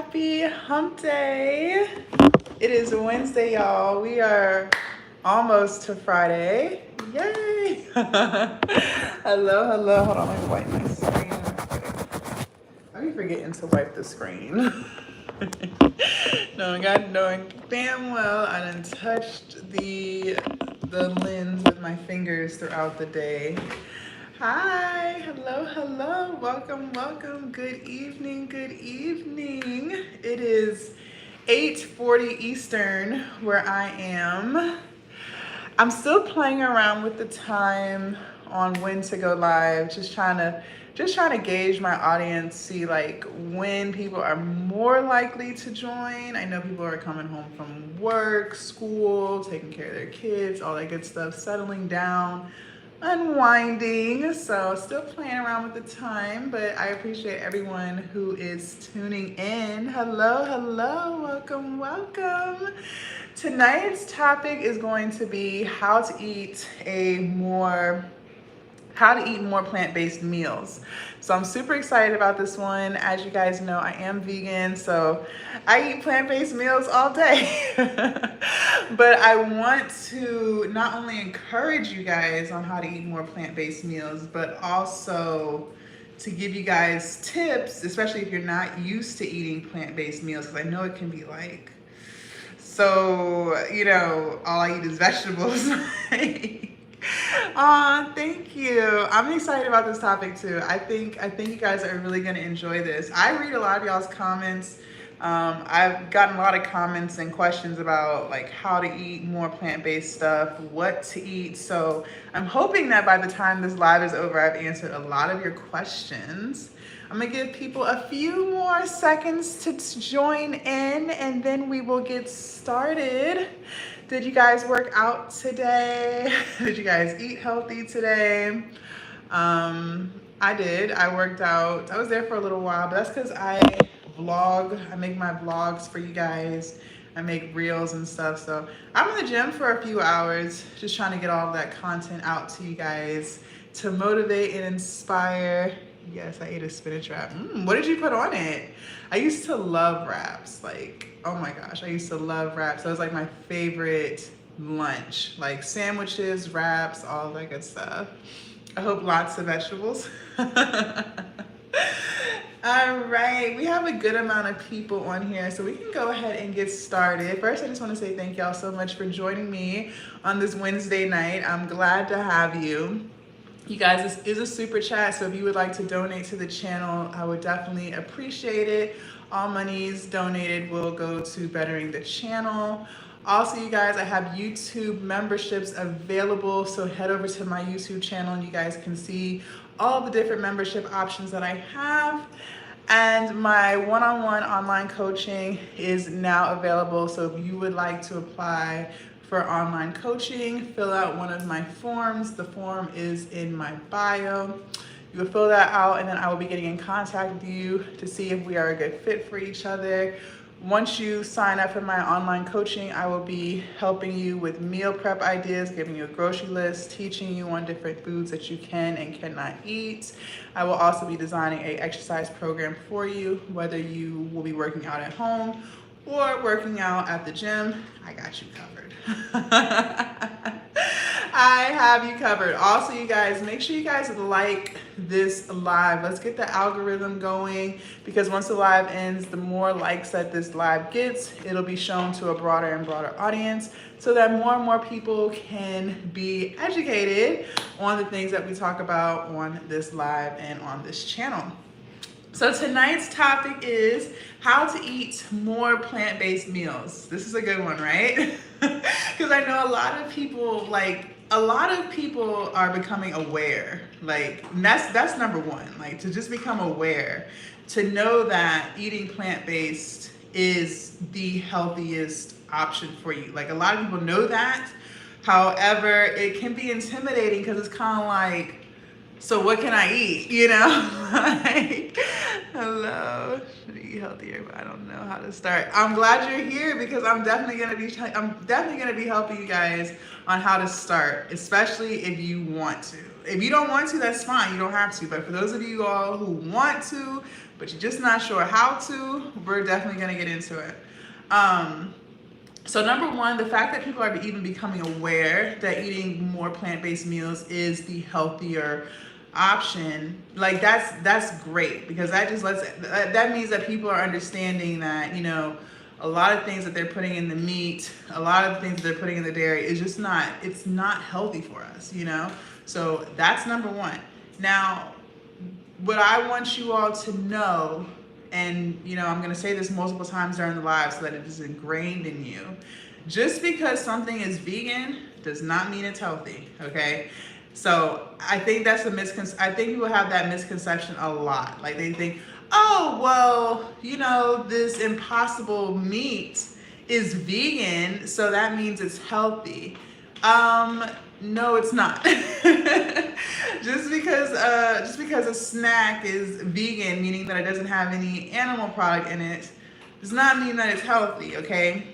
Happy hump day. It is Wednesday, y'all. We are almost to Friday. Yay. Hello, hello. Hold on, let me wipe my screen. I be forgetting to wipe the screen. Knowing damn well I done touched the lens with my fingers throughout the day. Hi, hello, hello, welcome, welcome, good evening, good evening. It is 8:40 Eastern where I am. I'm still playing around with the time on when to go live, just trying to gauge my audience, see like when people are more likely to join. I know people are coming home from work, school, taking care of their kids, all that good stuff, settling down, unwinding. So still playing around with the time, but I appreciate everyone who is tuning in. Hello, hello, welcome, welcome. Tonight's topic is going to be how to eat more plant-based meals. So I'm super excited about this one. As you guys know, I am vegan, so I eat plant-based meals all day. But I want to not only encourage you guys on how to eat more plant-based meals, but also to give you guys tips, especially if you're not used to eating plant-based meals, because I know it can be like, so, all I eat is vegetables. Aw, thank you. I'm excited about this topic too. I think you guys are really gonna enjoy this. I read a lot of y'all's comments. I've gotten a lot of comments and questions about like how to eat more plant-based stuff, what to eat. So I'm hoping that by the time this live is over, I've answered a lot of your questions. I'm gonna give people a few more seconds to join in and then we will get started. Did you guys work out today? Did you guys eat healthy today? I did. I worked out. I was there for a little while, but that's because I vlog. I make my vlogs for you guys. I make reels and stuff. So I'm in the gym for a few hours, just trying to get all of that content out to you guys to motivate and inspire. Yes, I ate a spinach wrap. What did you put on it? I used to love wraps. Like, oh my gosh, I used to love wraps. That was like my favorite lunch. Like sandwiches, wraps, all that good stuff. I hope lots of vegetables. All right, we have a good amount of people on here, so we can go ahead and get started. First, I just want to say thank y'all so much for joining me on this Wednesday night. I'm glad to have you. You guys, this is a super chat, so if you would like to donate to the channel, I would definitely appreciate it. All monies donated will go to bettering the channel. Also, you guys, I have YouTube memberships available, so head over to my YouTube channel and you guys can see all the different membership options that I have. And my one-on-one online coaching is now available, so if you would like to apply for online coaching, fill out one of my forms. The form is in my bio. You will fill that out and then I will be getting in contact with you to see if we are a good fit for each other. Once you sign up for my online coaching, I will be helping you with meal prep ideas, giving you a grocery list, teaching you on different foods that you can and cannot eat. I will also be designing an exercise program for you, whether you will be working out at home or working out at the gym. I got you covered. I have you covered. Also, you guys, make sure you guys like this live. Let's get the algorithm going, because once the live ends, the more likes that this live gets, it'll be shown to a broader and broader audience so that more and more people can be educated on the things that we talk about on this live and on this channel. So tonight's topic is how to eat more plant-based meals. This is a good one, right? Because I know a lot of people are becoming aware. Like, and that's number one, like to just become aware, to know that eating plant-based is the healthiest option for you. Like, a lot of people know that. However, it can be intimidating because it's kind of like, so what can I eat? Like, hello, should eat healthier, but I don't know how to start. I'm glad you're here because I'm definitely gonna be helping you guys on how to start, especially if you want to. If you don't want to, that's fine. You don't have to. But for those of you all who want to, but you're just not sure how to, we're definitely gonna get into it. So number one, the fact that people are even becoming aware that eating more plant-based meals is the healthier option, like that's great, because that just that means that people are understanding that, you know, a lot of things that they're putting in the meat, a lot of the things that they're putting in the dairy is just not, it's not healthy for us, you know? So that's number one. Now, what I want you all to know, and you know, I'm gonna say this multiple times during the live so that it is ingrained in you. Just because something is vegan does not mean it's healthy, okay? So I think that's I think people have that misconception a lot. Like they think, oh, well, you know, this impossible meat is vegan, so that means it's healthy. No, it's not. Just because a snack is vegan, meaning that it doesn't have any animal product in it, does not mean that it's healthy, okay?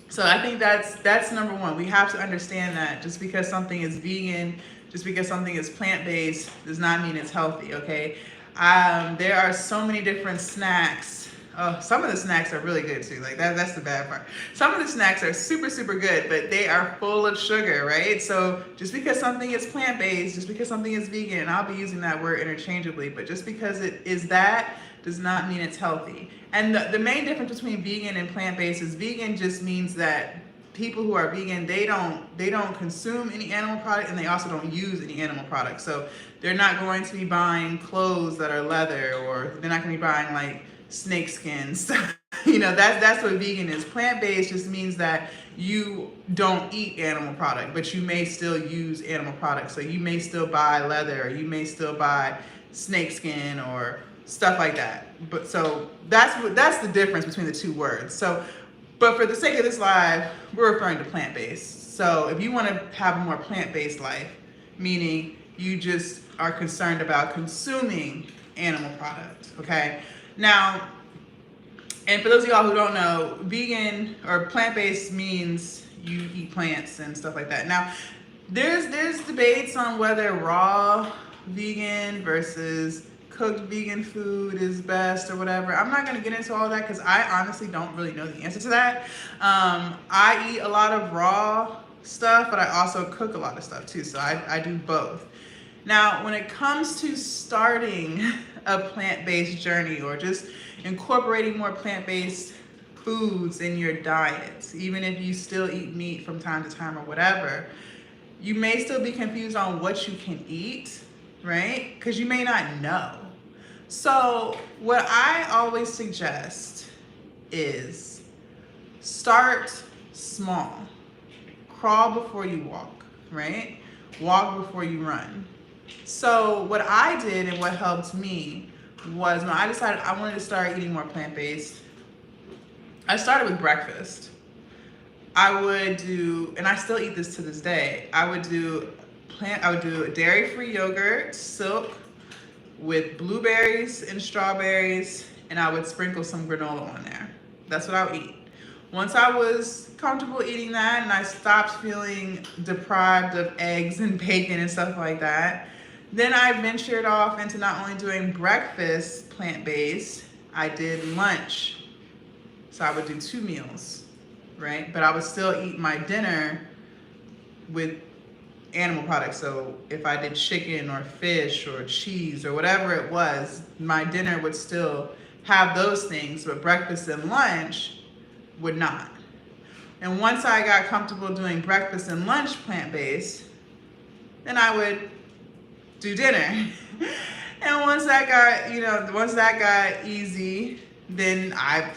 So I think that's number one. We have to understand that just because something is vegan, just because something is plant-based, does not mean it's healthy, okay? There are so many different snacks. Oh, some of the snacks are really good too. Like that's the bad part. Some of the snacks are super, super good, but they are full of sugar, right? So just because something is plant-based, just because something is vegan, and I'll be using that word interchangeably, but just because it is that does not mean it's healthy. And the main difference between vegan and plant-based is vegan just means that people who are vegan, they don't consume any animal product, and they also don't use any animal products. So they're not going to be buying clothes that are leather, or they're not going to be buying like snake skin stuff. You know, that's what vegan is. Plant-based just means that you don't eat animal product, but you may still use animal products. So you may still buy leather, or you may still buy snake skin or stuff like that. But so that's the difference between the two words. So, but for the sake of this live, we're referring to plant-based. So if you want to have a more plant-based life, meaning you just are concerned about consuming animal products, okay? Now, and for those of y'all who don't know, vegan or plant-based means you eat plants and stuff like that. Now, there's debates on whether raw vegan versus cooked vegan food is best or whatever. I'm not going to get into all that because I honestly don't really know the answer to that. I eat a lot of raw stuff, but I also cook a lot of stuff too, so I do both. Now, when it comes to starting a plant-based journey or just incorporating more plant-based foods in your diet, even if you still eat meat from time to time or whatever, you may still be confused on what you can eat, right? Because you may not know. So what I always suggest is start small. Crawl before you walk, right? Walk before you run. So what I did and what helped me was when I decided I wanted to start eating more plant-based, I started with breakfast. I would do, and I still eat this to this day, I would do dairy-free yogurt, silk, with blueberries and strawberries, and I would sprinkle some granola on there. That's what I would eat. Once I was comfortable eating that and I stopped feeling deprived of eggs and bacon and stuff like that, then I ventured off into not only doing breakfast plant-based, I did lunch. So I would do 2 meals, right? But I would still eat my dinner with animal products. So if I did chicken or fish or cheese or whatever it was, my dinner would still have those things, but breakfast and lunch would not. And once I got comfortable doing breakfast and lunch plant-based, then I would do dinner. And once that got easy, then I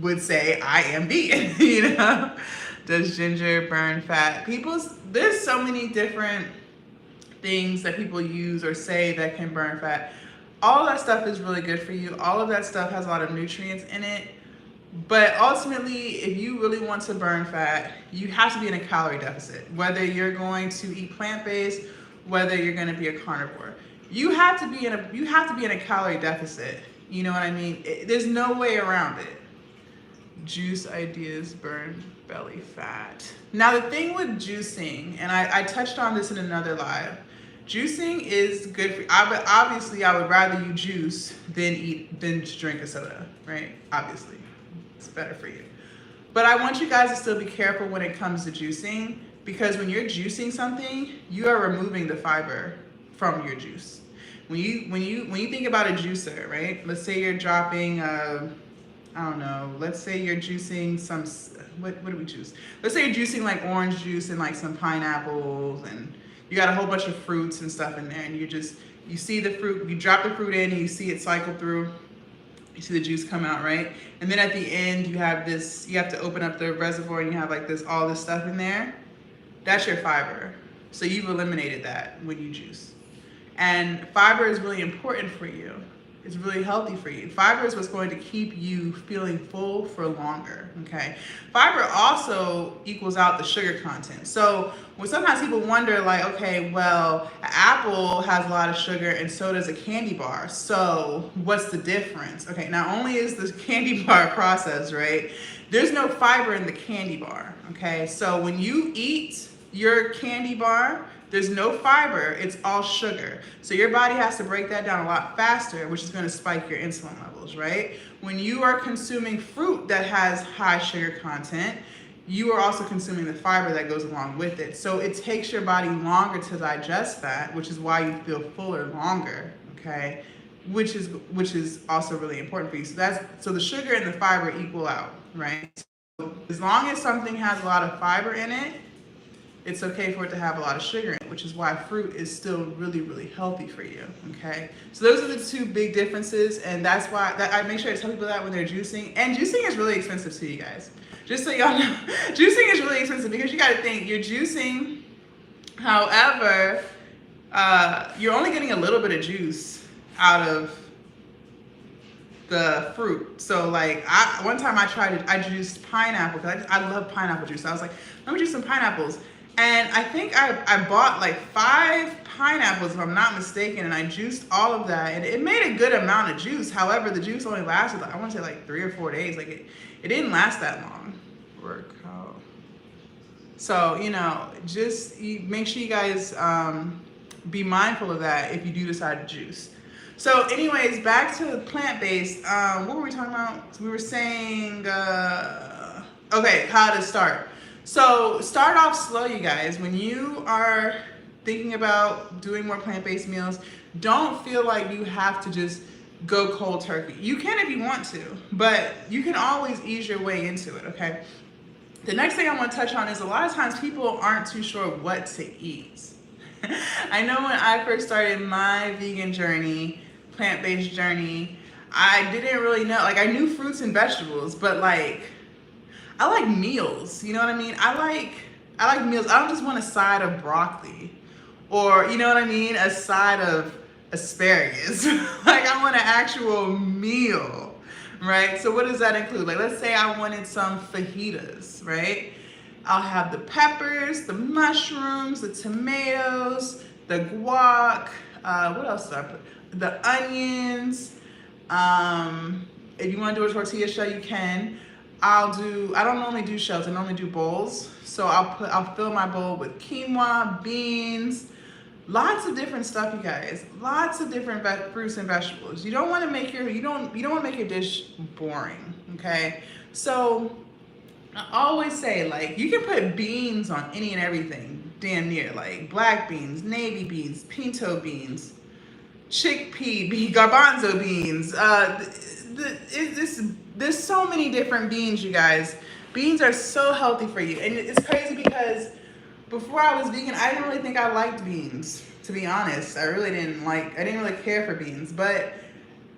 would say I am vegan, you know? Does ginger burn fat? There's so many different things that people use or say that can burn fat. All of that stuff is really good for you. All of that stuff has a lot of nutrients in it. But ultimately, if you really want to burn fat, you have to be in a calorie deficit. Whether you're going to eat plant-based, whether you're going to be a carnivore, you have to be in a calorie deficit. You know what I mean? There's no way around it. Juice ideas burn belly fat. Now the thing with juicing, and I touched on this in another live, Juicing is good for you. Obviously, I would rather you juice than just drink a soda, right? Obviously, it's better for you. But I want you guys to still be careful when it comes to juicing, because when you're juicing something, you are removing the fiber from your juice. When you think about a juicer, right? Let's say you're dropping, I don't know. Let's say you're juicing some. What do we juice? Let's say you're juicing like orange juice and like some pineapples, and you got a whole bunch of fruits and stuff in there, and you see the fruit, you drop the fruit in, and you see it cycle through. You see the juice come out, right? And then at the end, you have this. You have to open up the reservoir, and you have like all this stuff in there. That's your fiber. So you've eliminated that when you juice. And fiber is really important for you. It's really healthy for you. Fiber is what's going to keep you feeling full for longer, okay? Fiber also equals out the sugar content. So when sometimes people wonder like, okay, well, an apple has a lot of sugar and so does a candy bar. So what's the difference? Okay, not only is the candy bar processed, right? There's no fiber in the candy bar, okay? So when you eat your candy bar, there's no fiber, it's all sugar. So your body has to break that down a lot faster, which is gonna spike your insulin levels, right? When you are consuming fruit that has high sugar content, you are also consuming the fiber that goes along with it. So it takes your body longer to digest that, which is why you feel fuller longer, okay? Which is also really important for you. So the sugar and the fiber equal out, right? So as long as something has a lot of fiber in it, it's okay for it to have a lot of sugar in it, which is why fruit is still really, really healthy for you, okay? So those are the two big differences, and that's why I make sure to tell people that when they're juicing. And juicing is really expensive too, you guys. Just so y'all know, juicing is really expensive because you gotta think, you're juicing, however, you're only getting a little bit of juice out of the fruit. So like, one time I juiced pineapple, because I love pineapple juice. So I was like, let me juice some pineapples. And I think I bought like 5 pineapples, if I'm not mistaken, and I juiced all of that, and it made a good amount of juice. However, the juice only lasted, I want to say like 3 or 4 days. Like it didn't last that long. So, you know, just make sure you guys be mindful of that if you do decide to juice. So anyways, back to plant-based, what were we talking about? We were saying, okay, how to start. So start off slow, you guys. When you are thinking about doing more plant-based meals, don't feel like you have to just go cold turkey. You can if you want to, but you can always ease your way into it, okay? The next thing I want to touch on is a lot of times people aren't too sure what to eat. I know when I first started my vegan journey, plant-based journey, I didn't really know, like I knew fruits and vegetables, but like, I like meals, you know what I mean? I like meals. I don't just want a side of broccoli or, you know what I mean? A side of asparagus. Like I want an actual meal, right? So what does that include? Like let's say I wanted some fajitas, right? I'll have the peppers, the mushrooms, the tomatoes, the guac, what else do I put? The onions. If you want to do a tortilla shell, you can. I don't normally do shells, I normally do bowls. So I'll fill my bowl with quinoa, beans, lots of different stuff, you guys. Lots of different fruits and vegetables. You don't want to make your dish boring, okay? So I always say, like, you can put beans on any and everything, damn near, like black beans, navy beans, pinto beans, chickpea beans, garbanzo beans. There's so many different beans, you guys. Beans are so healthy for you. And it's crazy because before I was vegan, I didn't really think I liked beans, to be honest. I didn't really care for beans. But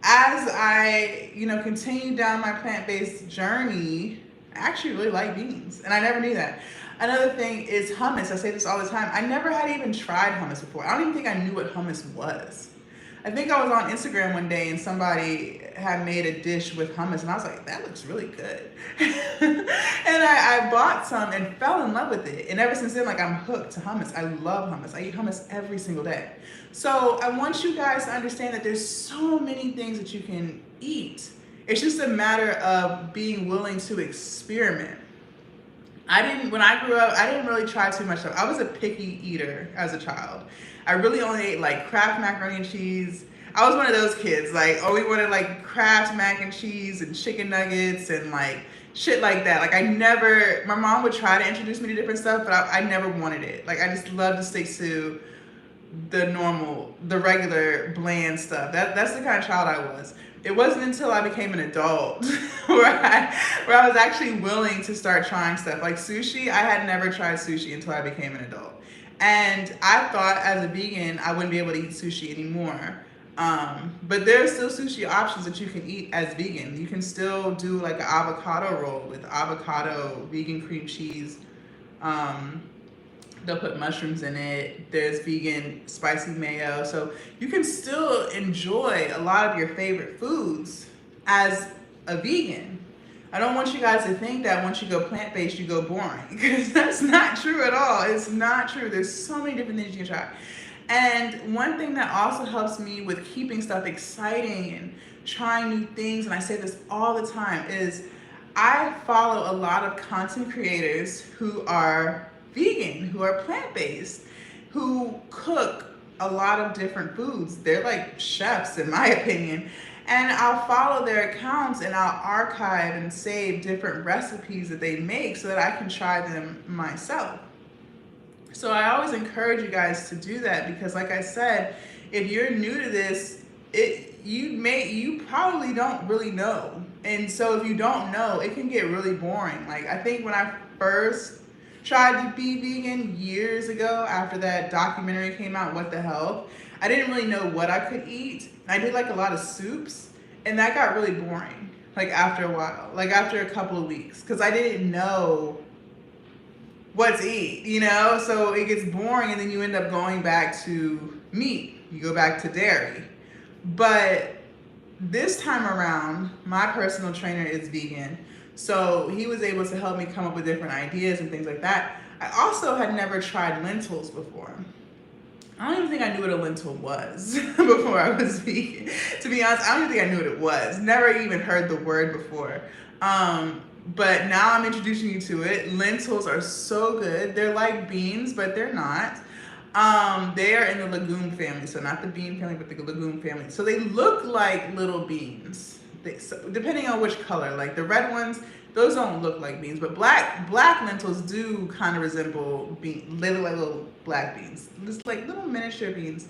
as I, continued down my plant-based journey, I actually really like beans. And I never knew that. Another thing is hummus. I say this all the time. I never had even tried hummus before. I don't even think I knew what hummus was. I think I was on Instagram one day and somebody had made a dish with hummus and I was like, that looks really good. And I bought some and fell in love with it. And ever since then, like I'm hooked to hummus. I love hummus. I eat hummus every single day. So I want you guys to understand that there's so many things that you can eat. It's just a matter of being willing to experiment. when I grew up, I didn't really try too much stuff. I was a picky eater as a child. I really only ate like Kraft macaroni and cheese. I was one of those kids, like, oh, we wanted like Kraft mac and cheese and chicken nuggets and like shit like that. Like, my mom would try to introduce me to different stuff, but I never wanted it. Like, I just loved to stick to the regular bland stuff. That's the kind of child I was. It wasn't until I became an adult where I was actually willing to start trying stuff like sushi. I had never tried sushi until I became an adult, and I thought as a vegan I wouldn't be able to eat sushi anymore. But there are still sushi options that you can eat as vegan. You can still do like an avocado roll with avocado, vegan cream cheese. They'll put mushrooms in it. There's vegan spicy mayo. So you can still enjoy a lot of your favorite foods as a vegan. I don't want you guys to think that once you go plant-based, you go boring, because that's not true at all. It's not true. There's so many different things you can try. And one thing that also helps me with keeping stuff exciting and trying new things, and I say this all the time, is I follow a lot of content creators who are vegan, who are plant-based, who cook a lot of different foods. They're like chefs, in my opinion. And I'll follow their accounts and I'll archive and save different recipes that they make so that I can try them myself. So I always encourage you guys to do that, because like I said, if you're new to this, you probably don't really know. And so if you don't know, it can get really boring. Like, I think when I first tried to be vegan years ago, after that documentary came out, What the Health, I didn't really know what I could eat. I did like a lot of soups, and that got really boring, like after a while, like after a couple of weeks, because I didn't know what to eat, you know? So it gets boring, and then you end up going back to meat. You go back to dairy. But this time around, my personal trainer is vegan, so he was able to help me come up with different ideas and things like that. I also had never tried lentils before. I don't even think I knew what a lentil was before I was vegan. To be honest, I don't even think I knew what it was. Never even heard the word before. But now I'm introducing you to it. Lentils are so good. They're like beans, but they're not. They are in the legume family, so not the bean family, but the legume family. So they look like little beans. So depending on which color, like the red ones, those don't look like beans, but black lentils do kind of resemble beans. They look like little black beans, just like little miniature beans.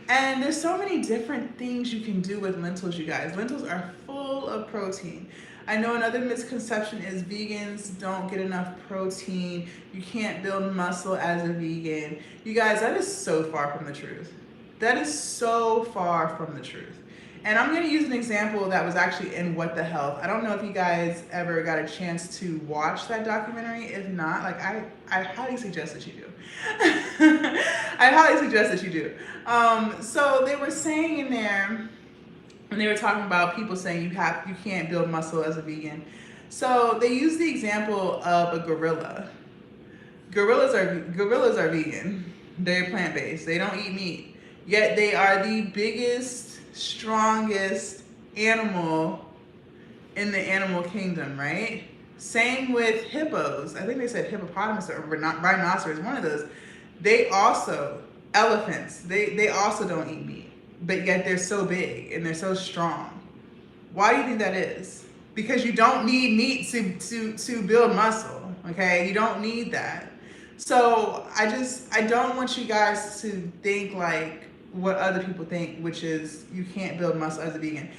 And there's so many different things you can do with lentils, you guys. Lentils are full of protein. I know another misconception is vegans don't get enough protein. You can't build muscle as a vegan. You guys, that is so far from the truth. That is so far from the truth. And I'm gonna use an example that was actually in What the Health. I don't know if you guys ever got a chance to watch that documentary. If not, like I highly suggest that you do. I highly suggest that you do. So they were saying in there, and they were talking about people saying you can't build muscle as a vegan. So they used the example of a gorilla. Gorillas are vegan. They're plant-based. They don't eat meat. Yet they are the biggest, strongest animal in the animal kingdom, right? Same with hippos. I think they said hippopotamus or rhinoceros, one of those. Elephants, they also don't eat meat, but yet they're so big and they're so strong. Why do you think that is? Because you don't need meat to build muscle, okay? You don't need that. So I don't want you guys to think like what other people think, which is you can't build muscle as a vegan.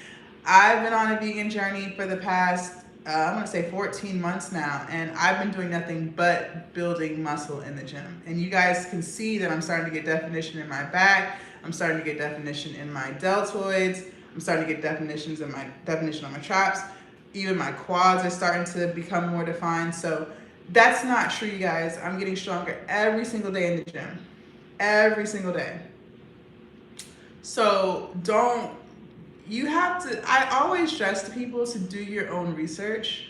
I've been on a vegan journey for the past, I'm gonna say 14 months now, and I've been doing nothing but building muscle in the gym. And you guys can see that I'm starting to get definition in my back, I'm starting to get definition in my deltoids, I'm starting to get definition on my traps, even my quads are starting to become more defined. So that's not true, you guys. I'm getting stronger every single day in the gym, every single day. So I always stress to people to do your own research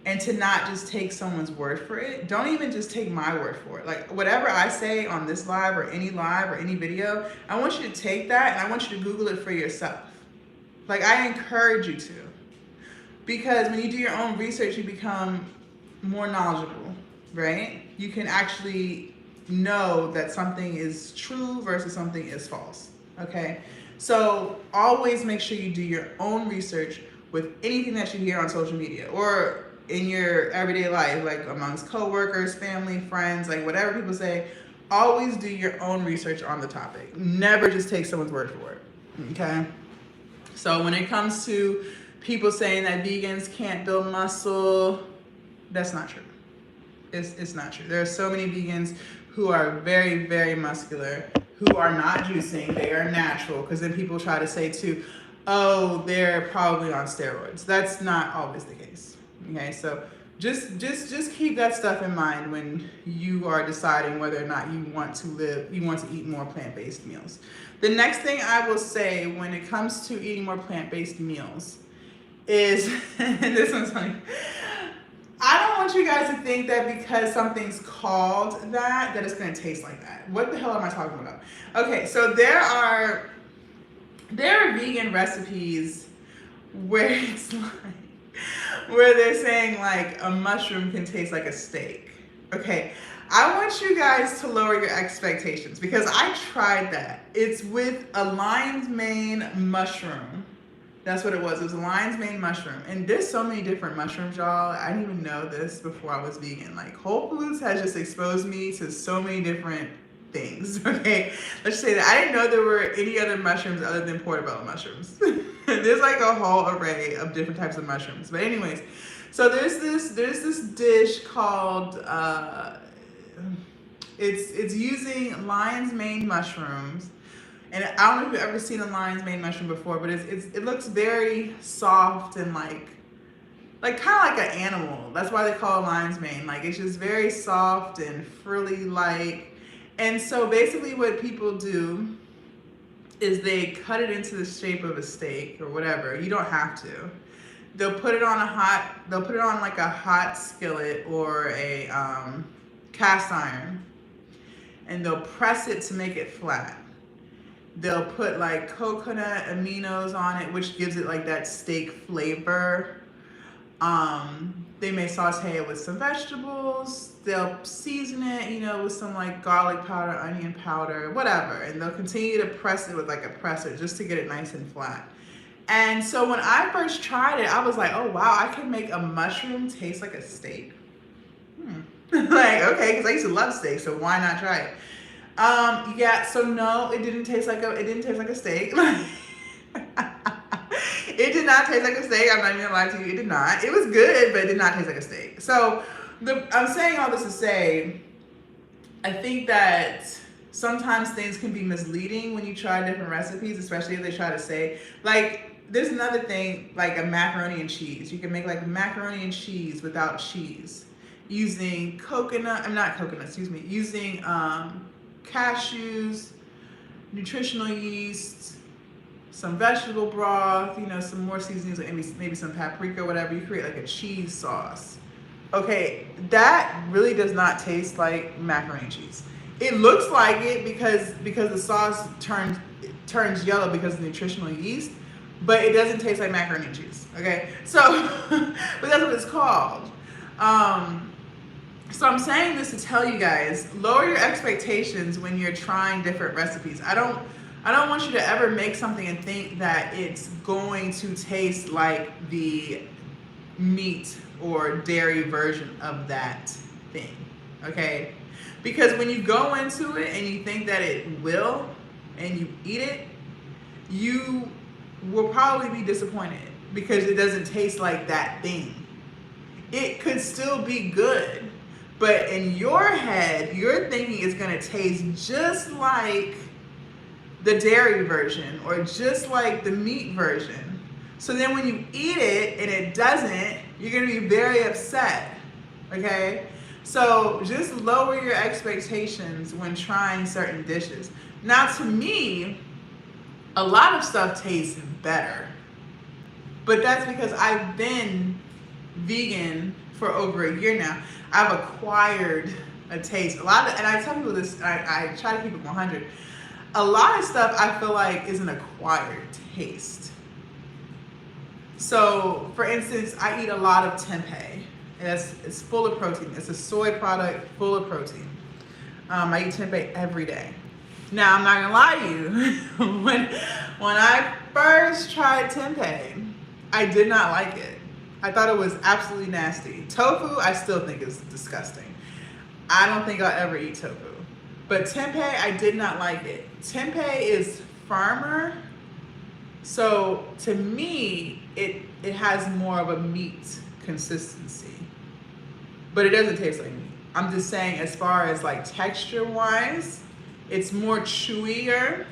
and to not just take someone's word for it. Don't even just take my word for it. Like whatever I say on this live or any video, I want you to take that and I want you to Google it for yourself. Like I encourage you to, because when you do your own research, you become more knowledgeable. right? You can actually know that something is true versus something is false, okay? So always make sure you do your own research with anything that you hear on social media or in your everyday life, like amongst coworkers, family, friends, like whatever people say. Always do your own research on the topic. Never just take someone's word for it, okay? So when it comes to people saying that vegans can't build muscle, that's not true. It's not true. There are so many vegans who are very, very muscular, who are not juicing, they are natural, because then people try to say too, oh, they're probably on steroids. That's not always the case. Okay, so just keep that stuff in mind when you are deciding whether or not you want to eat more plant-based meals. The next thing I will say when it comes to eating more plant-based meals is, this one's funny. I don't want you guys to think that because something's called that it's going to taste like that. What the hell am I talking about? Okay, so there are vegan recipes where it's like, where they're saying like a mushroom can taste like a steak. Okay, I want you guys to lower your expectations because I tried that. It's with a lion's mane mushroom. That's what it was. It was a lion's mane mushroom. And there's so many different mushrooms, y'all. I didn't even know this before I was vegan. Like Whole Foods has just exposed me to so many different things, okay? Let's just say that I didn't know there were any other mushrooms other than portobello mushrooms. There's like a whole array of different types of mushrooms. But anyways, so there's this dish called, it's using lion's mane mushrooms. And I don't know if you've ever seen a lion's mane mushroom before, but it looks very soft and like kind of like an animal. That's why they call it lion's mane. Like it's just very soft and frilly-like. And so basically what people do is they cut it into the shape of a steak or whatever. You don't have to. They'll put it on like a hot skillet or a cast iron, and they'll press it to make it flat. They'll put like coconut aminos on it, which gives it like that steak flavor. They may saute it with some vegetables. They'll season it, you know, with some like garlic powder, onion powder, whatever. And they'll continue to press it with like a presser just to get it nice and flat. And so when I first tried it, I was like, oh wow, I can make a mushroom taste like a steak. Like, okay, because I used to love steak, so why not try it? Yeah, so no, it didn't taste like a steak. It did not taste like a steak. I'm not even gonna lie to you, it did not. It was good, but it did not taste like a steak. So I'm saying all this to say, I think that sometimes things can be misleading when you try different recipes, especially if they try to say, like, there's another thing, like a macaroni and cheese. You can make like macaroni and cheese without cheese using using cashews, nutritional yeast, some vegetable broth, you know, some more seasonings, like maybe some paprika, whatever. You create like a cheese sauce. Okay, that really does not taste like macaroni and cheese. It looks like it because the sauce turns yellow because of the nutritional yeast, but it doesn't taste like macaroni and cheese. Okay, so but that's what it's called. So I'm saying this to tell you guys, lower your expectations when you're trying different recipes. I don't want you to ever make something and think that it's going to taste like the meat or dairy version of that thing, okay? Because when you go into it and you think that it will, and you eat it, you will probably be disappointed because it doesn't taste like that thing. It could still be good, but in your head, you're thinking it's gonna taste just like the dairy version or just like the meat version. So then when you eat it and it doesn't, you're gonna be very upset, okay? So just lower your expectations when trying certain dishes. Now to me, a lot of stuff tastes better, but that's because I've been vegan for over a year now. I've acquired a taste. And I tell people this, I try to keep it 100. A lot of stuff I feel like is an acquired taste. So for instance, I eat a lot of tempeh. It's full of protein. It's a soy product full of protein. I eat tempeh every day. Now, I'm not gonna lie to you. when I first tried tempeh, I did not like it. I thought it was absolutely nasty. Tofu, I still think is disgusting. I don't think I'll ever eat tofu. But tempeh, I did not like it. Tempeh is firmer, so to me, it has more of a meat consistency. But it doesn't taste like meat. I'm just saying, as far as like texture-wise, it's more chewier.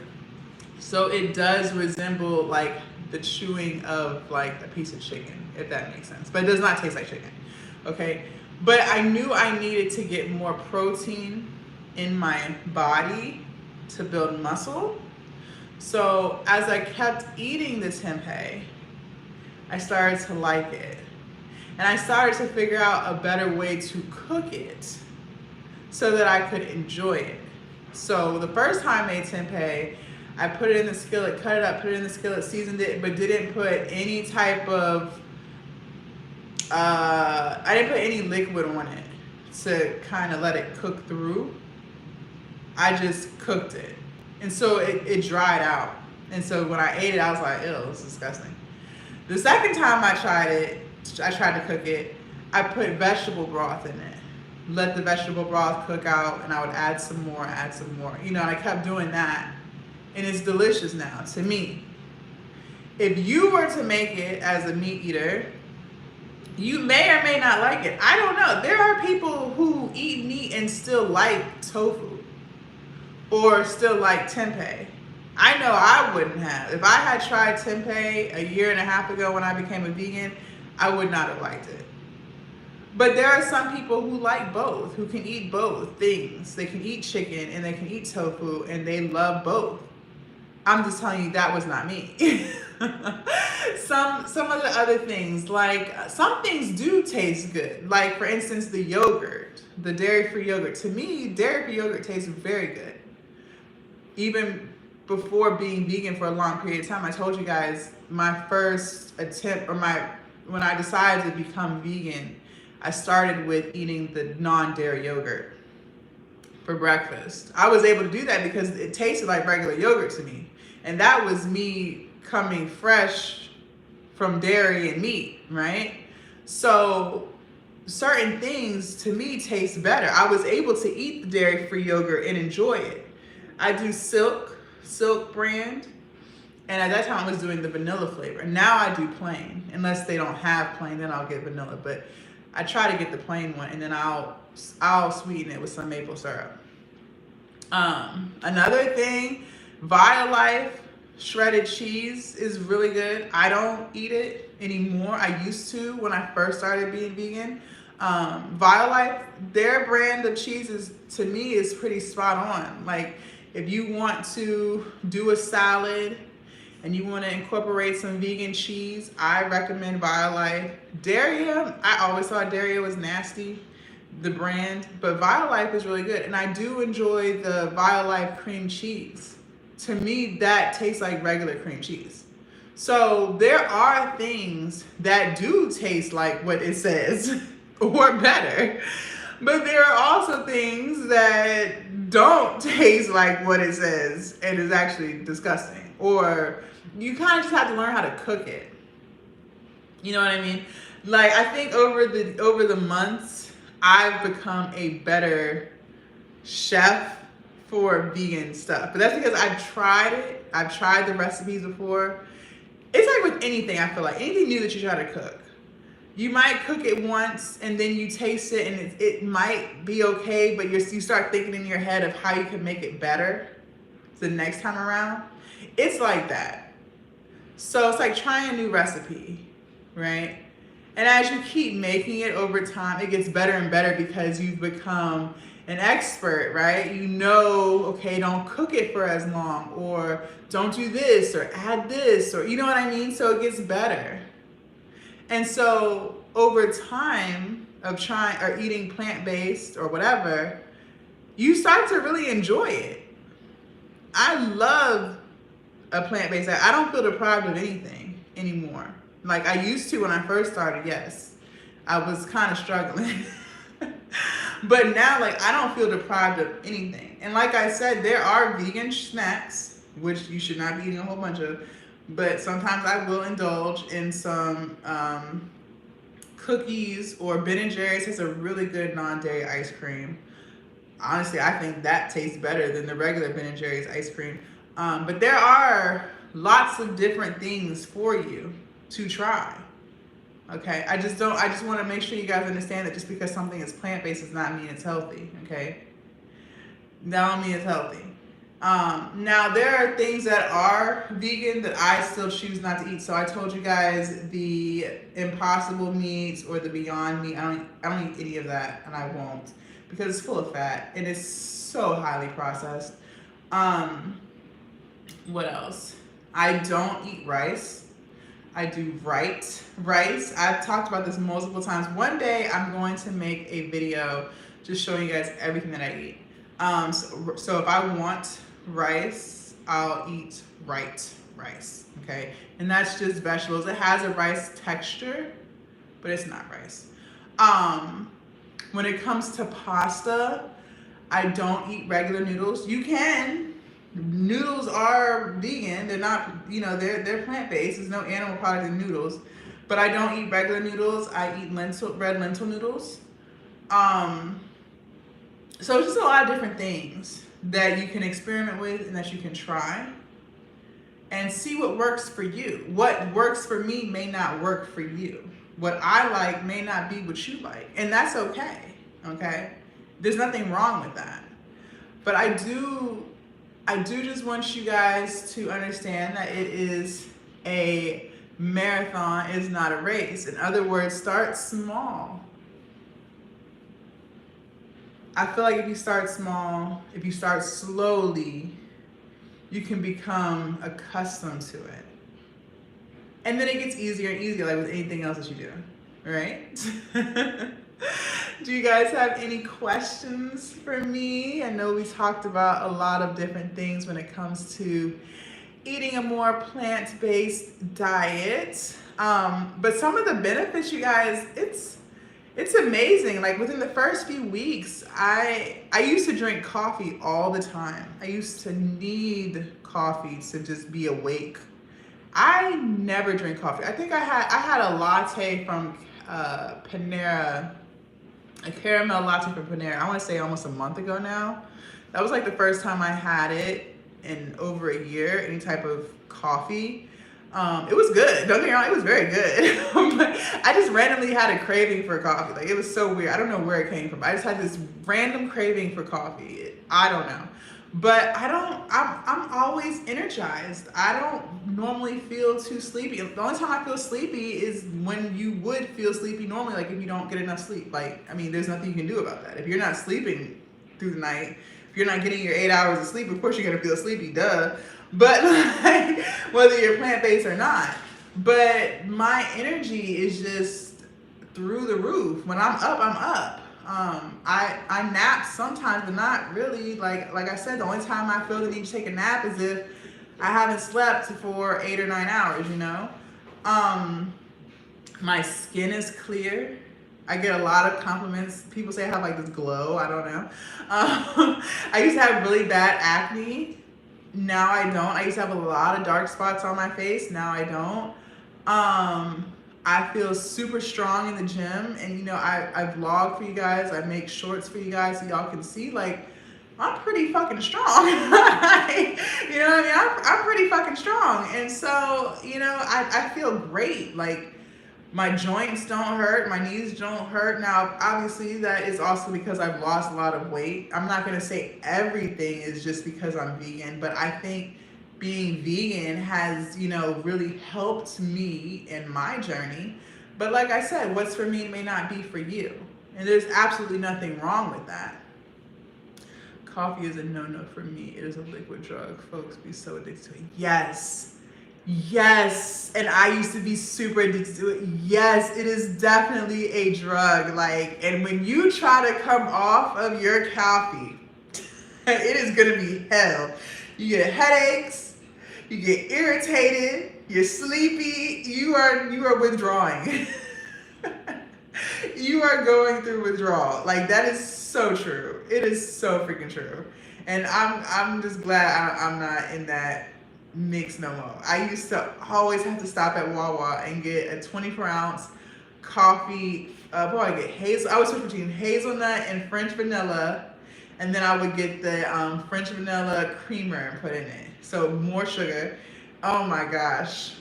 So it does resemble like the chewing of like a piece of chicken, if that makes sense. But it does not taste like chicken, okay? But I knew I needed to get more protein in my body to build muscle. So as I kept eating the tempeh, I started to like it. And I started to figure out a better way to cook it so that I could enjoy it. So the first time I made tempeh, I put it in the skillet, cut it up, put it in the skillet, seasoned it, but didn't put any type of, I didn't put any liquid on it to kind of let it cook through. I just cooked it. And so it dried out. And so when I ate it, I was like, ew, it's disgusting. The second time I tried to cook it, I put vegetable broth in it. Let the vegetable broth cook out, and I would add some more. You know, and I kept doing that. And it's delicious now to me. If you were to make it as a meat eater, you may or may not like it. I don't know. There are people who eat meat and still like tofu or still like tempeh. I know I wouldn't have. If I had tried tempeh a year and a half ago when I became a vegan, I would not have liked it. But there are some people who like both, who can eat both things. They can eat chicken and they can eat tofu, and they love both. I'm just telling you, that was not me. Some of the other things, like some things do taste good. Like for instance, the yogurt, the dairy-free yogurt. To me, dairy-free yogurt tastes very good. Even before being vegan for a long period of time, I told you guys my first attempt, or when I decided to become vegan, I started with eating the non-dairy yogurt for breakfast. I was able to do that because it tasted like regular yogurt to me. And that was me coming fresh from dairy and meat, right? So certain things to me taste better. I was able to eat the dairy-free yogurt and enjoy it. I do Silk brand. And at that time I was doing the vanilla flavor. Now I do plain. Unless they don't have plain, then I'll get vanilla. But I try to get the plain one, and then I'll sweeten it with some maple syrup. Another thing, Violife shredded cheese is really good. I don't eat it anymore. I used to when I first started being vegan. Violife, their brand of cheese to me is pretty spot on. Like if you want to do a salad and you want to incorporate some vegan cheese, I recommend Violife. Daria, I always thought Daria was nasty, the brand, but Violife is really good. And I do enjoy the Violife cream cheese. To me, that tastes like regular cream cheese. So there are things that do taste like what it says or better. But there are also things that don't taste like what it says and is actually disgusting. Or you kind of just have to learn how to cook it. You know what I mean? Like I think over the months, I've become a better chef for vegan stuff. But that's because I've tried it. I've tried the recipes before. It's like with anything, I feel like. Anything new that you try to cook. You might cook it once and then you taste it and it might be okay, but you start thinking in your head of how you can make it better the next time around. It's like that. So it's like trying a new recipe, right? And as you keep making it over time, it gets better and better because you've become an expert, right? You know, okay, don't cook it for as long, or don't do this, or add this, or you know what I mean? So it gets better. And so over time of trying or eating plant-based or whatever, you start to really enjoy it. I love a plant-based diet. I don't feel deprived of anything anymore. Like I used to when I first started, yes. I was kind of struggling. But now, like, I don't feel deprived of anything. And like I said, there are vegan snacks, which you should not be eating a whole bunch of, but sometimes I will indulge in some cookies, or Ben & Jerry's has a really good non-dairy ice cream. Honestly, I think that tastes better than the regular Ben & Jerry's ice cream. But there are lots of different things for you to try. Okay, I just want to make sure you guys understand that just because something is plant-based does not mean it's healthy. Okay, that don't mean it's healthy. Now there are things that are vegan that I still choose not to eat. So I told you guys the Impossible meats or the Beyond Meat. I don't eat any of that, and I won't, because it's full of fat and it's so highly processed. What else? I don't eat rice. I do rice. I've talked about this multiple times. One day I'm going to make a video just showing you guys everything that I eat. So if I want rice, I'll eat rice, okay? And that's just vegetables. It has a rice texture, but it's not rice. When it comes to pasta, I don't eat regular noodles. You can. Noodles are vegan. They're not, they're plant-based. There's no animal product in noodles. But I don't eat regular noodles. I eat red lentil noodles. So it's just a lot of different things that you can experiment with and that you can try and see what works for you. What works for me may not work for you. What I like may not be what you like. And that's okay, okay? There's nothing wrong with that. But I do just want you guys to understand that it is a marathon, it's not a race. In other words, start small. I feel like if you start small, if you start slowly, you can become accustomed to it. And then it gets easier and easier, like with anything else that you do, right? Do you guys have any questions for me? I know we talked about a lot of different things when it comes to eating a more plant-based diet. But some of the benefits, you guys, it's amazing. Like within the first few weeks, I used to drink coffee all the time. I used to need coffee to just be awake. I never drink coffee. I think I had a latte from Panera, a caramel latte from Panera. I want to say almost a month ago now. That was like the first time I had it in over a year, any type of coffee. It was good. Don't get me wrong, it was very good. But I just randomly had a craving for coffee. Like it was so weird. I don't know where it came from. I just had this random craving for coffee. I don't know. But I'm always energized. I don't normally feel too sleepy. The only time I feel sleepy is when you would feel sleepy normally, like if you don't get enough sleep. Like, I mean, there's nothing you can do about that. If you're not sleeping through the night, if you're not getting your 8 hours of sleep, of course you're gonna feel sleepy, duh. But like, whether you're plant-based or not. But my energy is just through the roof. When I'm up, I'm up. I nap sometimes, but not really. Like I said, the only time I feel the need to take a nap is if I haven't slept for 8 or 9 hours, you know? My skin is clear. I get a lot of compliments. People say I have like this glow. I don't know. I used to have really bad acne. Now I don't. I used to have a lot of dark spots on my face. Now I don't. I feel super strong in the gym, and you know, I vlog for you guys. I make shorts for you guys so y'all can see, like, I'm pretty fucking strong. You know what I mean? I'm pretty fucking strong. And so, you know, I feel great. Like, my joints don't hurt, my knees don't hurt. Now, obviously, that is also because I've lost a lot of weight. I'm not gonna say everything is just because I'm vegan, but I think being vegan has, you know, really helped me in my journey. But like I said, what's for me may not be for you. And there's absolutely nothing wrong with that. Coffee is a no-no for me. It is a liquid drug. Folks be so addicted to it. Yes. Yes. And I used to be super addicted to it. Yes, it is definitely a drug. Like, and when you try to come off of your coffee, it is gonna be hell. You get headaches, you get irritated, you're sleepy, you are withdrawing. You are going through withdrawal. Like, that is so true. It is so freaking true. And I'm just glad I'm not in that mix no more. I used to always have to stop at Wawa and get a 24-ounce coffee. I get I would switch between hazelnut and French vanilla, and then I would get the French vanilla creamer and put in it. So more sugar. Oh my gosh.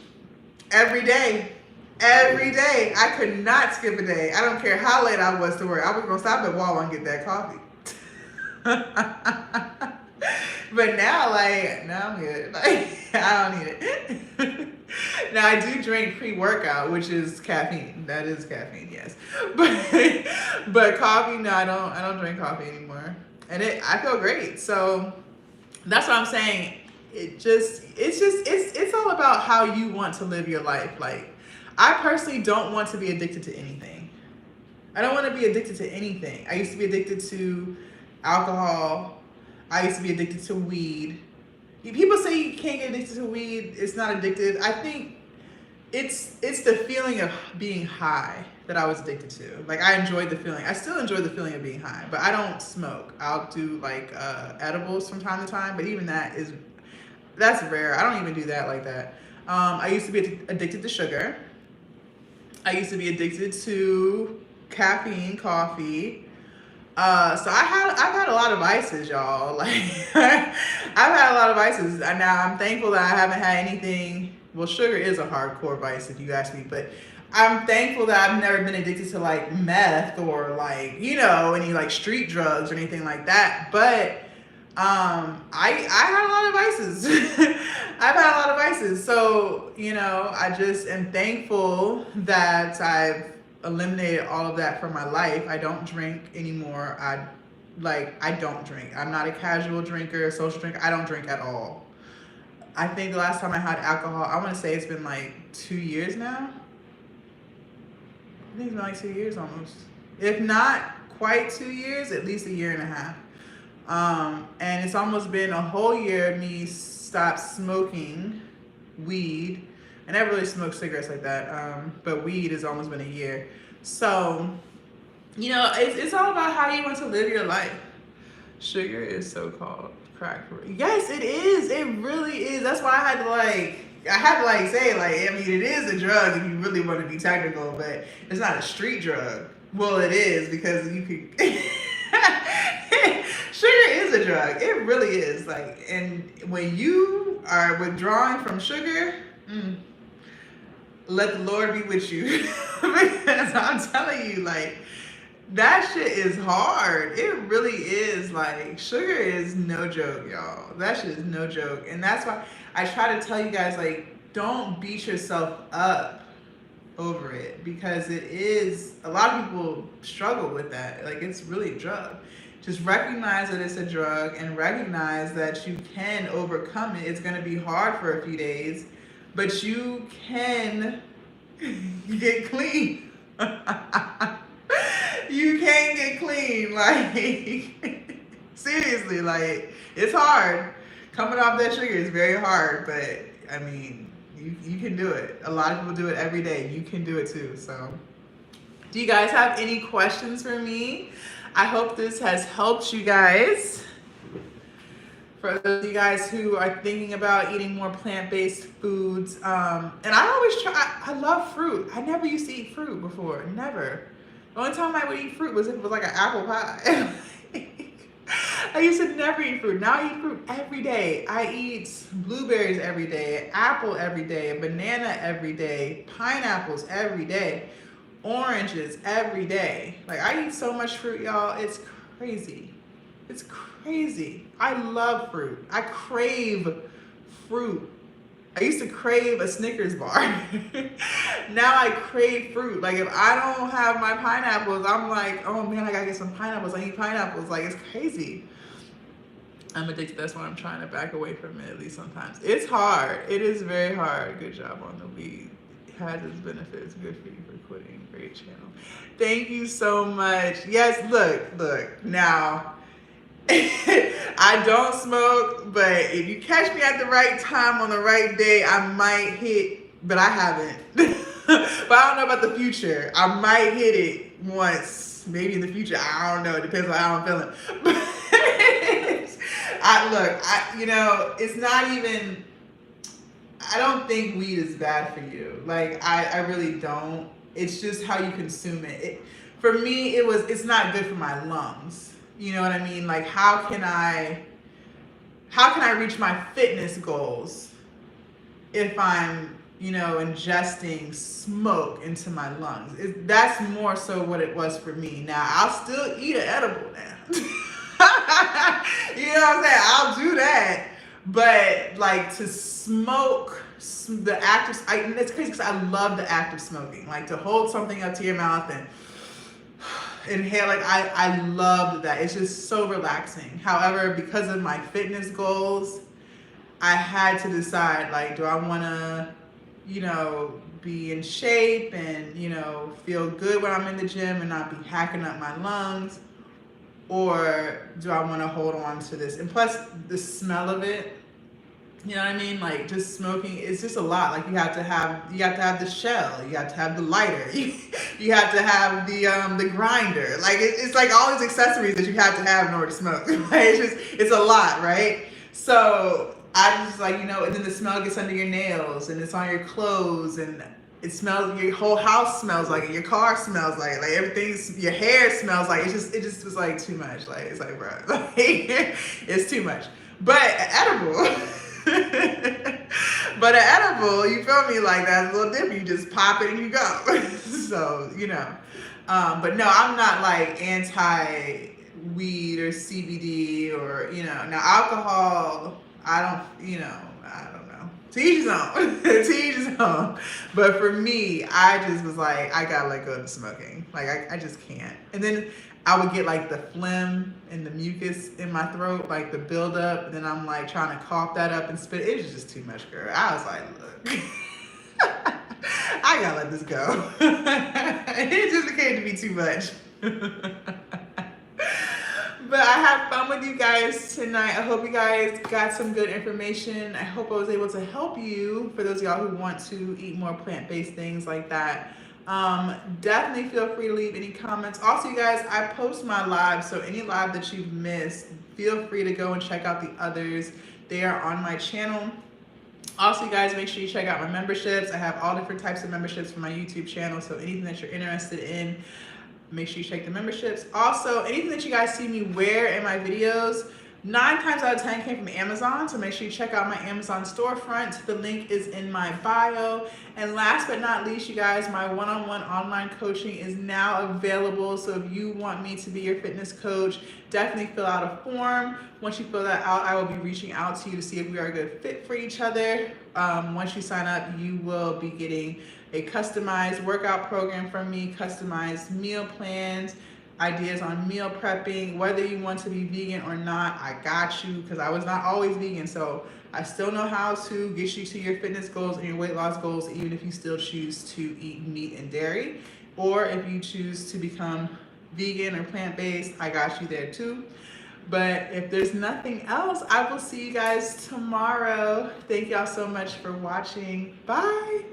Every day. Every day. I could not skip a day. I don't care how late I was to work. I was going to stop at Wawa and get that coffee. But now, like, now I'm good. Like, I don't need it. Now, I do drink pre-workout, which is caffeine. That is caffeine, yes. But coffee, no, I don't drink coffee anymore. And I feel great. So that's what I'm saying. It's all about how you want to live your life. Like, I personally don't want to be addicted to anything. I don't want to be addicted to anything. I used to be addicted to alcohol. I used to be addicted to weed. People say you can't get addicted to weed. It's not addictive. I think it's the feeling of being high that I was addicted to. Like, I enjoyed the feeling. I still enjoy the feeling of being high, but I don't smoke. I'll do like edibles from time to time, but even that's rare. I don't even do that like that. I used to be addicted to sugar. I used to be addicted to caffeine, coffee. So I've had a lot of vices, y'all. Like, I've had a lot of vices. And now I'm thankful that I haven't had anything. Well, sugar is a hardcore vice if you ask me, but I'm thankful that I've never been addicted to like meth or like, you know, any like street drugs or anything like that. But I had a lot of vices. I've had a lot of vices. So, you know, I just am thankful that I've eliminated all of that from my life. I don't drink anymore. I don't drink. I'm not a casual drinker, a social drinker. I don't drink at all. I think the last time I had alcohol, I want to say it's been like 2 years now. I think it's been like 2 years almost. If not quite 2 years, at least 1.5 years. And it's almost been a whole year me stopped smoking weed. I never really smoked cigarettes like that, but weed has almost been 1 year. So, you know, it's all about how you want to live your life. Sugar is so-called crack. Yes, it is. It really is. That's why I had to say, like, I mean, it is a drug if you really want to be technical, but it's not a street drug. Well, it is, because you could... Sugar is a drug. It really is. Like, and when you are withdrawing from sugar, let the Lord be with you. Because I'm telling you, like, that shit is hard. It really is. Like, sugar is no joke, y'all. That shit is no joke. And that's why I try to tell you guys, like, don't beat yourself up over it, because it is, a lot of people struggle with that. Like, it's really a drug. Just recognize that it's a drug and recognize that you can overcome it. It's going to be hard for a few days, but you can get clean. You can get clean. Like, seriously, like, it's hard. Coming off that sugar is very hard, but I mean, you can do it. A lot of people do it every day. You can do it too. So, do you guys have any questions for me? I hope this has helped you guys. For those of you guys who are thinking about eating more plant-based foods, and I always try, I love fruit. I never used to eat fruit before, never. The only time I would eat fruit was if it was like an apple pie. I used to never eat fruit. Now I eat fruit every day. I eat blueberries every day, apple every day, banana every day, pineapples every day, oranges every day. Like, I eat so much fruit, y'all. It's crazy. It's crazy. I love fruit. I crave fruit. I used to crave a Snickers bar. Now I crave fruit. Like, if I don't have my pineapples, I'm like, oh man, I gotta get some pineapples. I eat pineapples. Like, it's crazy. I'm addicted. That's why I'm trying to back away from it, at least sometimes. It's hard. It is very hard. Good job on the weed. It has its benefits. Good for you for quitting. Great channel. Thank you so much. Yes, look. Now, I don't smoke, but if you catch me at the right time on the right day, I might hit, but I haven't. But I don't know about the future. I might hit it once, maybe in the future. I don't know. It depends on how I'm feeling. But you know, it's not even, I don't think weed is bad for you. Like, I really don't. It's just how you consume it. For me, it's not good for my lungs. You know what I mean? Like, how can I reach my fitness goals if I'm, you know, ingesting smoke into my lungs? That's more so what it was for me. Now, I'll still eat an edible now. You know what I'm saying? I'll do that. But like, to smoke, the act of, it's crazy because I love the act of smoking. Like, to hold something up to your mouth and inhale, like, I loved that. It's just so relaxing. However, because of my fitness goals, I had to decide, like, do I want to, you know, be in shape and, you know, feel good when I'm in the gym and not be hacking up my lungs? Or do I want to hold on to this? And plus, the smell of it, you know what I mean? Like, just smoking, it's just a lot. Like, you have to have the shell, you have to have the lighter, you have to have the grinder. Like, it's like all these accessories that you have to have in order to smoke. Right? It's a lot, right? So I just, like, you know, and then the smell gets under your nails and it's on your clothes, and it smells, your whole house smells like it, your car smells like it, like everything's, your hair smells like it. It just was like too much. Like, it's like, bro, like, it's too much. But edible, you feel me? Like, that's a little different. You just pop it and you go. So, you know, but no, I'm not like anti weed or CBD or, you know, now alcohol, I don't know. To each his own. To each his own. But for me, I just was like, I gotta let go of the smoking. Like, I just can't. And then I would get like the phlegm and the mucus in my throat, like the buildup. And then I'm like trying to cough that up and spit. It was just too much, girl. I was like, look, I gotta let this go. It just became to be too much. But I had fun with you guys tonight. I hope you guys got some good information. I hope I was able to help you, for those of y'all who want to eat more plant-based things like that. Definitely feel free to leave any comments. Also, you guys, I post my live, so any live that you've missed, feel free to go and check out the others. They are on my channel. Also, you guys, make sure you check out my memberships. I have all different types of memberships for my YouTube channel, so anything that you're interested in, make sure you check the memberships. Also, anything that you guys see me wear in my videos, 9 times out of 10 came from Amazon, so make sure you check out my Amazon storefront. The link is in my bio. And last but not least, you guys, my one-on-one online coaching is now available. So if you want me to be your fitness coach, definitely fill out a form. Once you fill that out, I will be reaching out to you to see if we are a good fit for each other. Once you sign up, you will be getting a customized workout program from me, customized meal plans, ideas on meal prepping. Whether you want to be vegan or not, I got you, because I was not always vegan, so I still know how to get you to your fitness goals and your weight loss goals, even if you still choose to eat meat and dairy, or if you choose to become vegan or plant-based, I got you there too. But if there's nothing else, I will see you guys tomorrow. Thank y'all so much for watching. Bye.